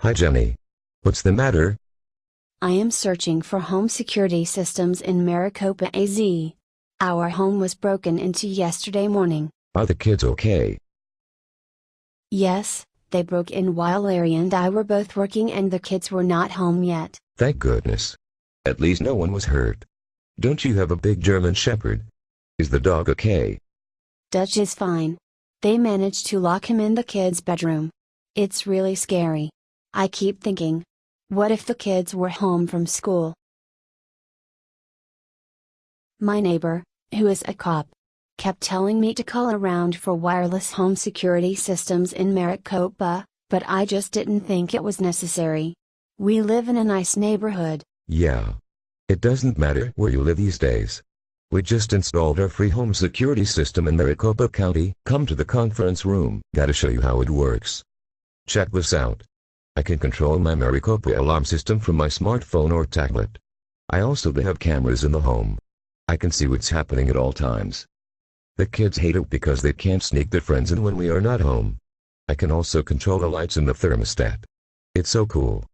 Hi Jenny. What's the matter? I am searching for home security systems in Maricopa, AZ. Our home was broken into yesterday morning. Are the kids okay? Yes, they broke in while Larry and I were both working and the kids were not home yet. Thank goodness. At least no one was hurt. Don't you have a big German Shepherd? Is the dog okay? Dutch is fine. They managed to lock him in the kids' bedroom. It's really scary. I keep thinking, what if the kids were home from school? My neighbor, who is a cop, kept telling me to call around for wireless home security systems in Maricopa, but I just didn't think it was necessary. We live in a nice neighborhood. Yeah. It doesn't matter where you live these days. We just installed our free home security system in Maricopa County. Come to the conference room. Gotta show you how it works. Check this out. I can control my Maricopa alarm system from my smartphone or tablet. I also have cameras in the home. I can see what's happening at all times. The kids hate it because they can't sneak their friends in when we are not home. I can also control the lights and the thermostat. It's so cool.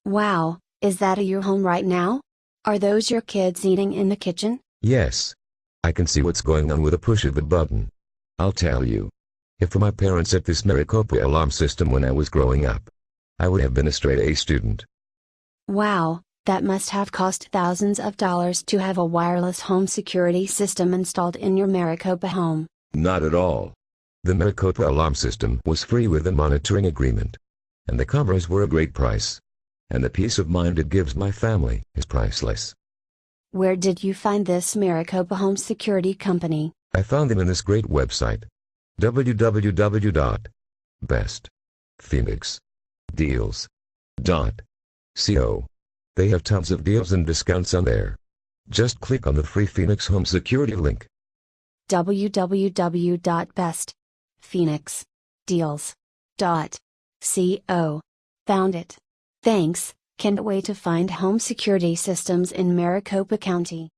Wow, is that at your home right now? Are those your kids eating in the kitchen? Yes. I can see what's going on with a push of a button. I'll tell you. If for my parents at this Maricopa alarm system when I was growing up, I would have been a straight A student. Wow, that must have cost thousands of dollars to have a wireless home security system installed in your Maricopa home. Not at all. The Maricopa alarm system was free with a monitoring agreement. And the cameras were a great price. And the peace of mind it gives my family is priceless. Where did you find this Maricopa home security company? I found them in this great website. www.bestphoenixdeals.co. They have tons of deals and discounts on there. Just click on the free Phoenix Home Security link. www.bestphoenixdeals.co. Found it. Thanks, can't wait to find home security systems in Maricopa County.